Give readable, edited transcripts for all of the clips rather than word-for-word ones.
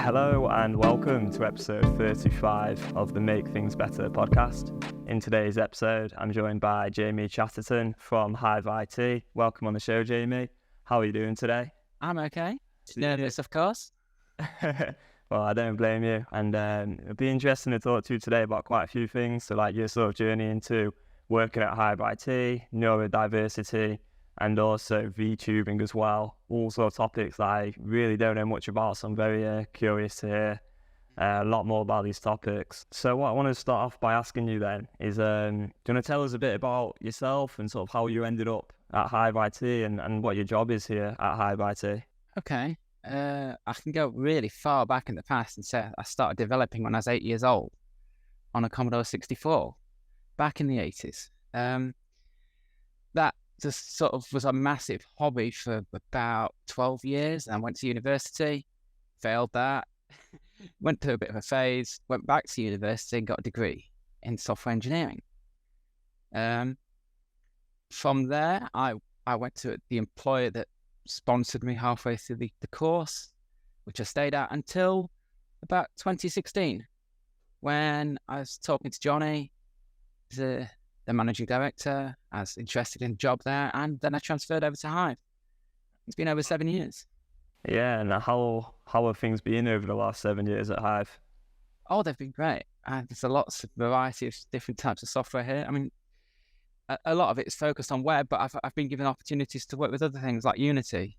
Hello and welcome to episode 35 of the Make Things Better podcast. In today's episode, I'm joined by Jamie Chatterton from Hive IT. Welcome on the show, Jamie. How are you doing today? I'm okay. Nervous, of course. Well, I don't blame you. And it'll be interesting to talk to you today about quite a few things. So like your sort of journey into working at Hive IT, neurodiversity, and also VTubing as well. All sort of topics that I really don't know much about, so I'm very curious to hear a lot more about these topics. So what I want to start off by asking you then is, do you want to tell us a bit about yourself and sort of how you ended up at Hive IT and what your job is here at Hive IT? Okay. I can go really far back in the past and say I started developing when I was 8 years old on a Commodore 64 back in the 80s. That just sort of was a massive hobby for about 12 years. I went to university, failed that, went through a bit of a phase, went back to university and got a degree in software engineering. From there, I went to the employer that sponsored me halfway through the course, which I stayed at until about 2016, when I was talking to Johnny, the managing director. I was interested in a job there, and then I transferred over to Hive. It's been over 7 years. Yeah, and how have things been over the last 7 years at Hive? Oh, they've been great. There's a lots of variety of different types of software here. I mean, a lot of it is focused on web, but I've been given opportunities to work with other things like Unity.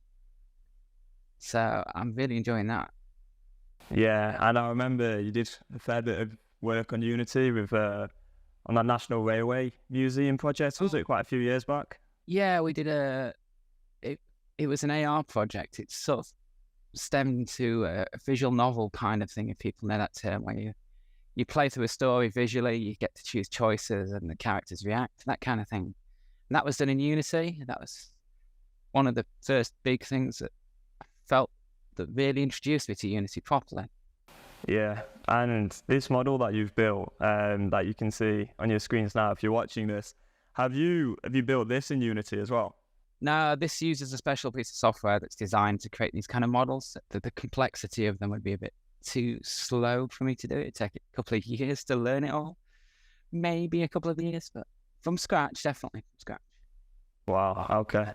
So I'm really enjoying that. Yeah, and I remember you did a fair bit of work on Unity with on that National Railway Museum project. Was it quite a few years back? Yeah, we did it was an AR project. It sort of stemmed to a visual novel kind of thing, if people know that term, where you play through a story visually, you get to choose choices and the characters react, that kind of thing. And that was done in Unity. That was one of the first big things that I felt that really introduced me to Unity properly. Yeah, and this model that you've built, that you can see on your screens now if you're watching this, have you built this in Unity as well? No, this uses a special piece of software that's designed to create these kind of models. The complexity of them would be a bit too slow for me to do. It'd take a couple of years to learn it all. Maybe a couple of years, but from scratch, definitely from scratch. Wow, okay.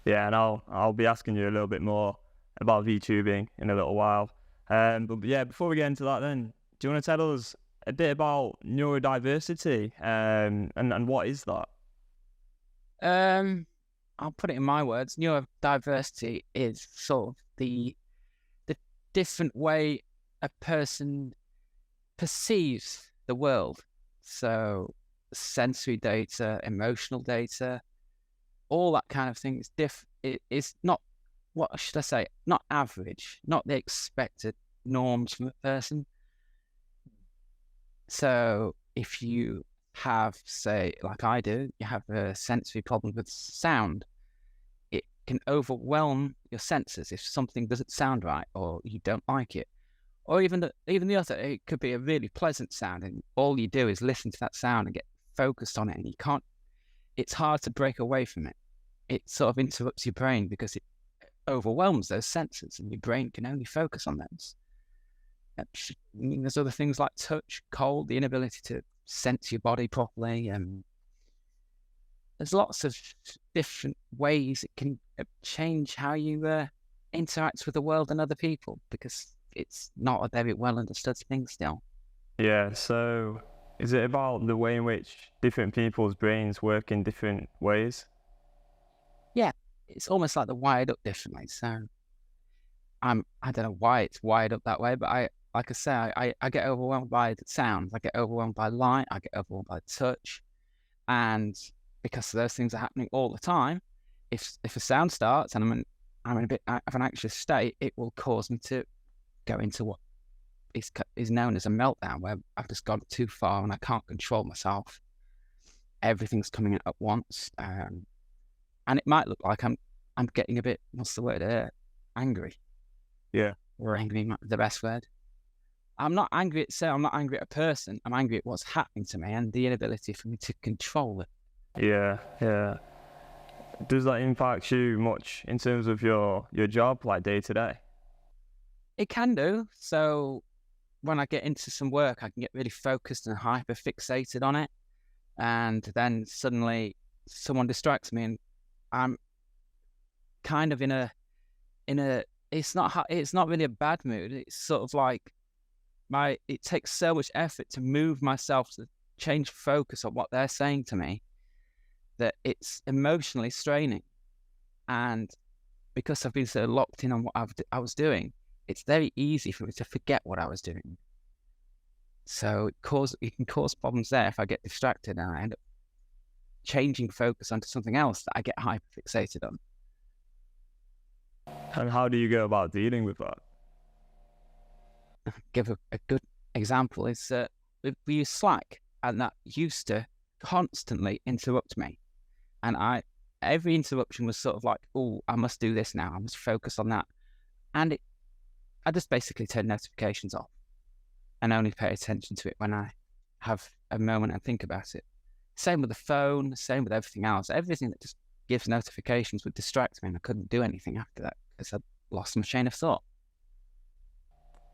Yeah, and I'll be asking you a little bit more about VTubing in a little while. But yeah, before we get into that then, do you want to tell us a bit about neurodiversity and what is that? I'll put it in my words. Neurodiversity is sort of the different way a person perceives the world. So sensory data, emotional data, all that kind of thing is it is not, what should I say, not average, not the expected norms from a person. So if you have, say, like I do, you have a sensory problem with sound, it can overwhelm your senses if something doesn't sound right or you don't like it. Or even the other, it could be a really pleasant sound and all you do is listen to that sound and get focused on it, and it's hard to break away from it. It sort of interrupts your brain because it overwhelms those senses and your brain can only focus on those. I mean, there's other things like touch, cold, the inability to sense your body properly. There's lots of different ways it can change how you interact with the world and other people, because it's not a very well understood thing still. Yeah, so is it about the way in which different people's brains work in different ways? Yeah, it's almost like they're wired up differently. So I don't know why it's wired up that way, but like I say, I get overwhelmed by the sounds, I get overwhelmed by light, I get overwhelmed by touch. And because those things are happening all the time, if a sound starts and I'm in a bit of an anxious state, it will cause me to go into what is known as a meltdown, where I've just gone too far and I can't control myself. Everything's coming in at once. And it might look like I'm getting a bit, what's the word, angry. Yeah. Or angry might be the best word. I'm not angry at I'm not angry at a person. I'm angry at what's happening to me and the inability for me to control it. Yeah. Does that impact you much in terms of your job, like day to day? It can do. So when I get into some work, I can get really focused and hyper fixated on it, and then suddenly someone distracts me, and I'm kind of in a it's not really a bad mood. It's sort of like it takes so much effort to move myself to change focus on what they're saying to me that it's emotionally straining. And because I've been so locked in on what I was doing, it's very easy for me to forget what I was doing. So it can cause problems there if I get distracted and I end up changing focus onto something else that I get hyper fixated on. And how do you go about dealing with that? Give a good example is we use Slack, and that used to constantly interrupt me. And every interruption was sort of like, oh, I must do this now. I must focus on that. And I just basically turn notifications off and only pay attention to it when I have a moment and think about it. Same with the phone, same with everything else. Everything that just gives notifications would distract me, and I couldn't do anything after that because I'd lost my chain of thought.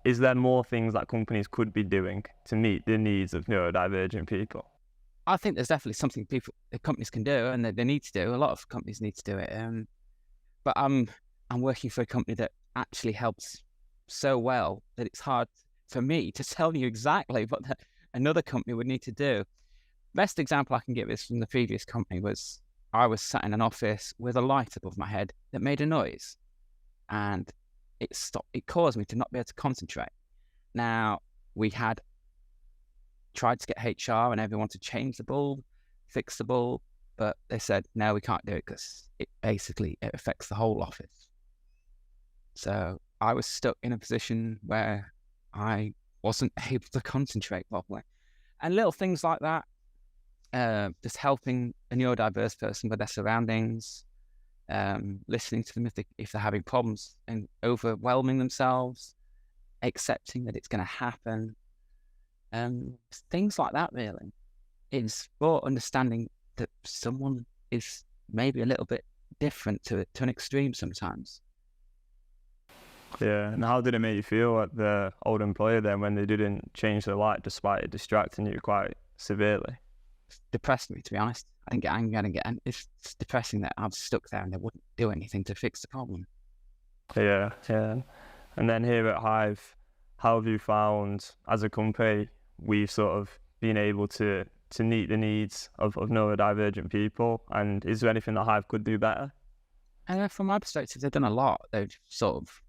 Is there more things that companies could be doing to meet the needs of neurodivergent people? I think there's definitely something companies can do, and they need to do. A lot of companies need to do it. But I'm working for a company that actually helps so well that it's hard for me to tell you exactly what another company would need to do. Best example I can give is from the previous company was I was sat in an office with a light above my head that made a noise, and it caused me to not be able to concentrate. Now, we had tried to get HR and everyone to change the bulb, fix the bulb, but they said, no, we can't do it because it affects the whole office. So I was stuck in a position where I wasn't able to concentrate properly. And little things like that, just helping a neurodiverse person with their surroundings, listening to them if they're having problems and overwhelming themselves, accepting that it's going to happen, things like that. Really, it's for understanding that someone is maybe a little bit different to an extreme sometimes. Yeah, and how did it make you feel at the old employer then when they didn't change the light despite it distracting you quite severely? It depressed me, to be honest. I didn't get angry, and it's depressing that I'm stuck there and they wouldn't do anything to fix the problem. Yeah. And then here at Hive, how have you found, as a company, we've sort of been able to meet the needs of neurodivergent people? And is there anything that Hive could do better? From my perspective, they've done a lot. They've sort of,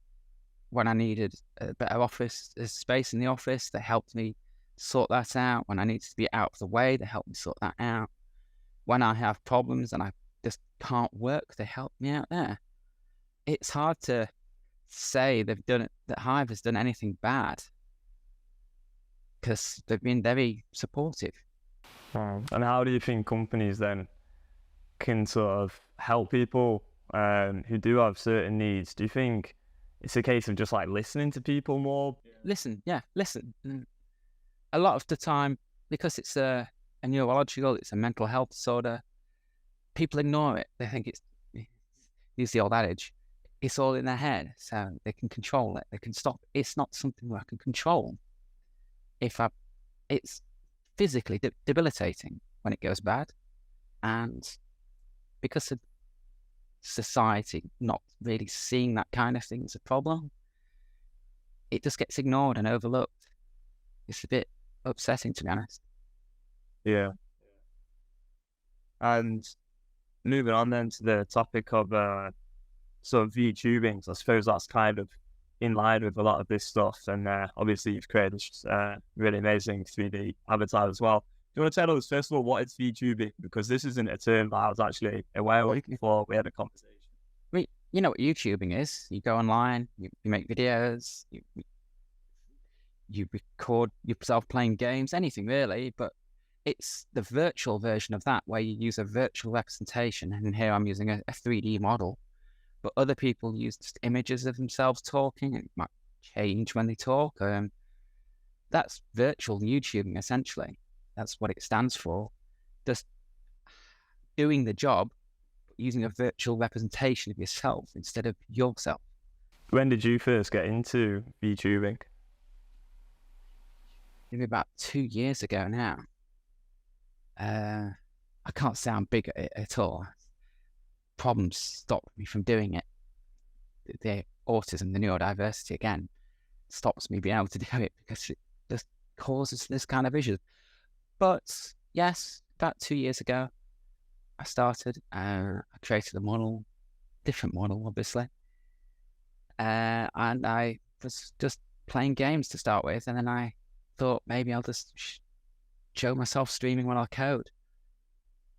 when I needed a better office space in the office, they helped me sort that out. When I needed to be out of the way, they helped me sort that out. When I have problems and I just can't work, they help me out there. It's hard to say they've done it, that Hive has done anything bad, because they've been very supportive. And how do you think companies then can sort of help people who do have certain needs? Do you think it's a case of just like listening to people more? Listen. A lot of the time, because it's a neurological, it's a mental health disorder, people ignore it. They think use the old adage, it's all in their head, so they can control it. They can stop. It's not something where I can control. It's physically debilitating when it goes bad, and because of society not really seeing that kind of thing as a problem, it just gets ignored and overlooked. It's a bit upsetting, to be honest. Yeah. And moving on then to the topic of sort of VTubing, so I suppose that's kind of in line with a lot of this stuff. And obviously you've created this really amazing 3D avatar as well. Do you want to tell us, first of all, what is VTubing? Because this isn't a term that I was actually aware of before we had a conversation. You know what YouTubing is. You go online, you make videos, you record yourself playing games, anything really, but it's the virtual version of that where you use a virtual representation. And here I'm using a 3D model, but other people use just images of themselves talking. It might change when they talk. That's virtual YouTubing, essentially. That's what it stands for. Just doing the job, using a virtual representation of yourself instead of yourself. When did you first get into VTubing? Maybe about 2 years ago now. I can't say I'm big at it at all. Problems stopped me from doing it. The autism, the neurodiversity again, stops me being able to do it because it just causes this kind of issue. But yes, about 2 years ago, I started. I created a model, different model, obviously. And I was just playing games to start with, and then I thought maybe I'll just show myself streaming while I code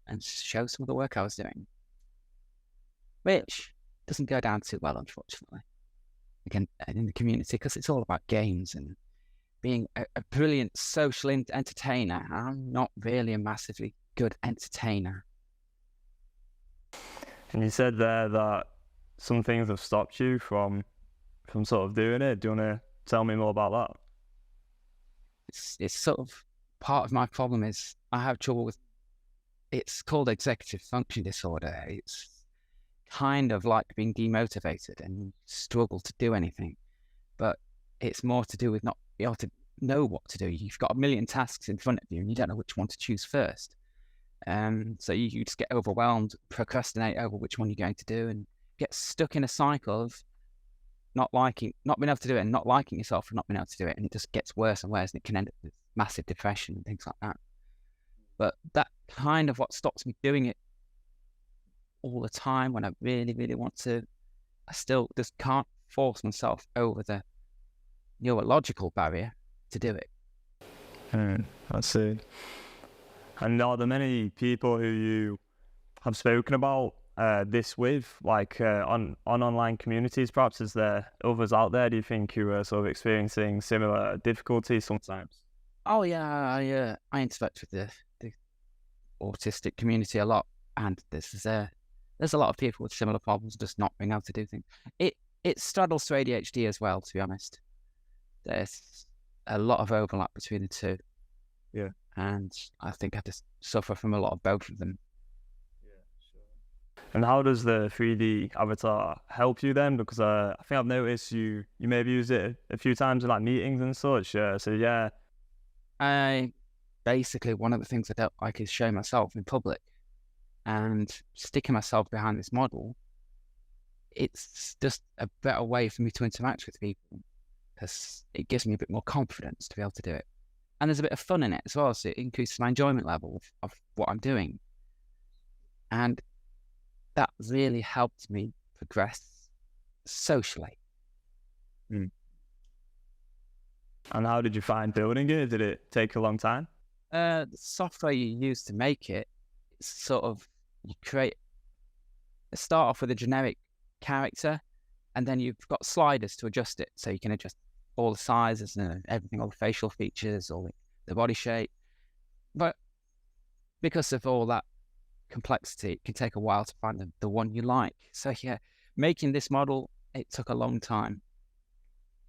and show some of the work I was doing, which doesn't go down too well, unfortunately, again, in the community, because it's all about games and being a brilliant social entertainer. I'm not really a massively good entertainer. And you said there that some things have stopped you from sort of doing it. Do you want to tell me more about that? It's sort of part of my problem is I have trouble with, it's called executive function disorder. It's kind of like being demotivated and struggle to do anything, but it's more to do with not being able to know what to do. You've got a million tasks in front of you and you don't know which one to choose first. So you just get overwhelmed, procrastinate over which one you're going to do, and get stuck in a cycle of not being able to do it, and not liking yourself for not being able to do it, and it just gets worse and worse, and it can end up with massive depression and things like that. But that kind of what stops me doing it all the time when I really, really want to. I still just can't force myself over the neurological barrier to do it. I see. And are there many people who you have spoken about this with, like on online communities? Perhaps is there others out there, do you think, who are sort of experiencing similar difficulties sometimes? Oh yeah, I interact with the autistic community a lot, and there's a lot of people with similar problems, just not being able to do things. It straddles to ADHD as well, to be honest. There's a lot of overlap between the two. Yeah. And I think I just suffer from a lot of both of them. Yeah, sure. And how does the 3D avatar help you then? Because I think I've noticed you maybe use it a few times in like meetings and such. So yeah. Basically, one of the things I don't like is showing myself in public, and sticking myself behind this model. It's just a better way for me to interact with people, because it gives me a bit more confidence to be able to do it. And there's a bit of fun in it as well, so it increases my enjoyment level of what I'm doing. And that really helped me progress socially. And how did you find building it? Did it take a long time? The software you use to make it, it's sort of, you start off with a generic character, and then you've got sliders to adjust it, so you can adjust all the sizes and everything, all the facial features, all the body shape. But because of all that complexity, it can take a while to find the one you like. So yeah, making this model, it took a long time,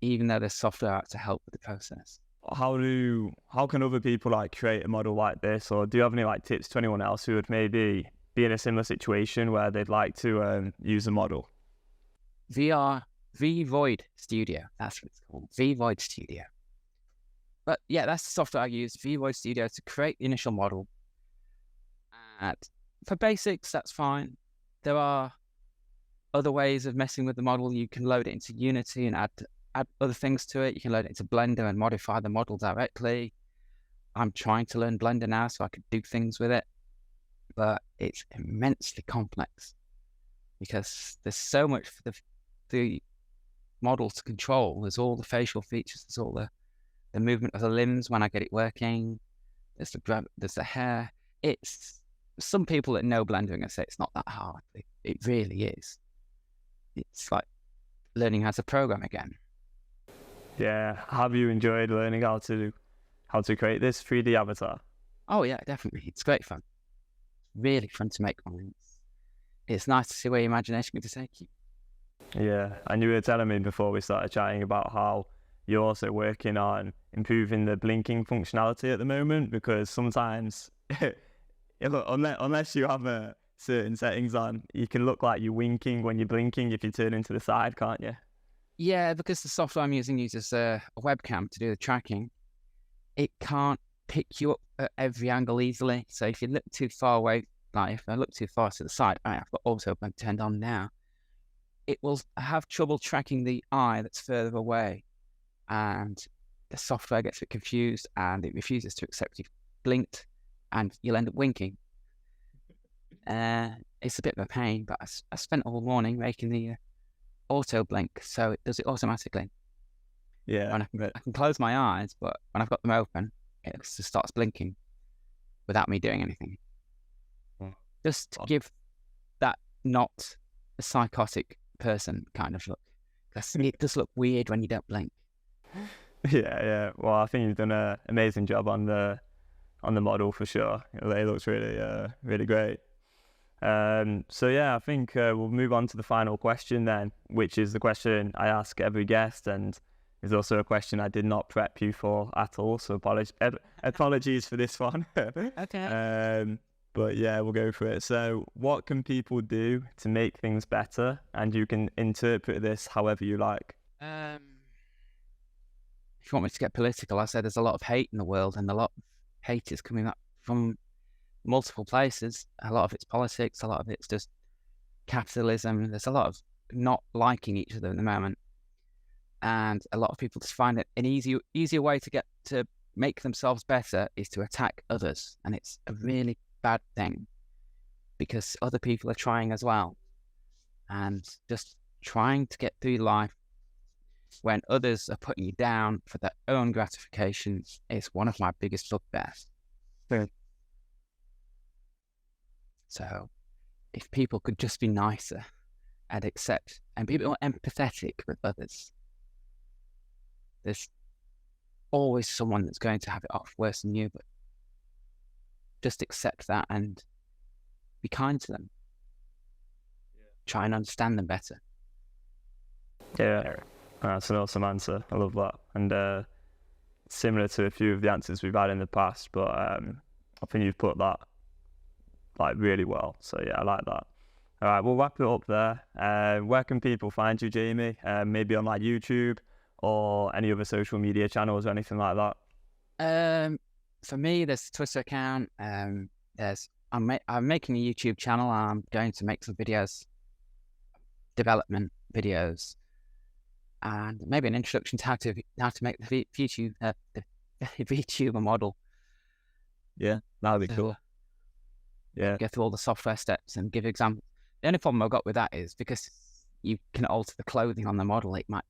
even though there's software out to help with the process. How can other people like create a model like this, or do you have any like tips to anyone else who would maybe be in a similar situation where they'd like to use a model? VVoid Studio, that's what it's called, VVoid Studio. But yeah, that's the software I use, VVoid Studio, to create the initial model. And for basics, that's fine. There are other ways of messing with the model. You can load it into Unity and add other things to it. You can load it into Blender and modify the model directly. I'm trying to learn Blender now so I could do things with it, but it's immensely complex because there's so much for the model to control. There's all the facial features, there's all the movement of the limbs when I get it working, there's the hair. It's, some people that know Blender are going to say it's not that hard. It really is. It's like learning how to program again. Yeah. Have you enjoyed learning how to create this 3D avatar? Oh yeah, definitely. It's great fun. It's really fun to make one. It's nice to see where your imagination can take you. Yeah, and you were telling me before we started chatting about how you're also working on improving the blinking functionality at the moment, because sometimes, look, unless you have certain settings on, you can look like you're winking when you're blinking if you turn into the side, can't you? Yeah, because the software I'm using uses a webcam to do the tracking, it can't pick you up at every angle easily. So if you look too far away, like if I look too far to the side, I've got auto blink turned on now, it will have trouble tracking the eye that's further away, and the software gets a bit confused and it refuses to accept you've blinked, and you'll end up winking. It's a bit of a pain, but I spent all morning making the auto blink, so it does it automatically. Yeah. And I can close my eyes, but when I've got them open, it just starts blinking without me doing anything. Just to give that not a psychotic person kind of look. Because it does look weird when you don't blink. Yeah. Well, I think you've done an amazing job on the model for sure. It looks really great. So yeah, I think we'll move on to the final question then, which is the question I ask every guest, and is also a question I did not prep you for at all. So apologies for this one. Okay. But yeah, we'll go for it. So what can people do to make things better? And you can interpret this however you like. If you want me to get political, I said there's a lot of hate in the world, and a lot of hate is coming up from multiple places. A lot of it's politics, a lot of it's just capitalism. There's a lot of not liking each other at the moment, and a lot of people just find it an easier way to make themselves better is to attack others, and it's a really bad thing because other people are trying as well, and just trying to get through life when others are putting you down for their own gratification is one of my biggest bugbears. So if people could just be nicer and accept and be more empathetic with others, there's always someone that's going to have it off worse than you, but just accept that and be kind to them. Try and understand them better. Yeah, that's an awesome answer. I love that. And similar to a few of the answers we've had in the past, but I think you've put that like really well. So yeah, I like that. All right, we'll wrap it up there. Where can people find you, Jamie? Maybe on like YouTube or any other social media channels or anything like that? For me, there's a Twitter account. I'm making a YouTube channel. I'm going to make some videos, development videos, and maybe an introduction to how to make the VTuber model. Yeah, that would be cool. Yeah, go through all the software steps and give examples. The only problem I've got with that is because you can alter the clothing on the model, it might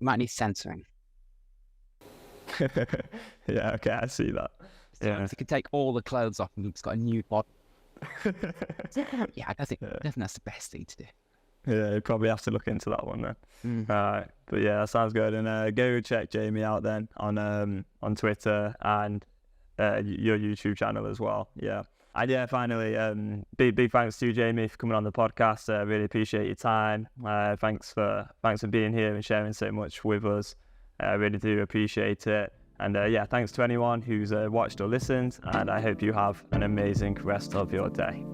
might need censoring. Yeah, okay, I see that. So if you could take all the clothes off and it's got a new body. Yeah, I don't think that's the best thing to do. Yeah, you probably have to look into that one then. But yeah, that sounds good. And go check Jamie out then on Twitter and your YouTube channel as well. Yeah. And yeah, finally, big thanks to you, Jamie, for coming on the podcast. Really appreciate your time. Thanks for being here and sharing so much with us. I really do appreciate it. And yeah, thanks to anyone who's watched or listened. And I hope you have an amazing rest of your day.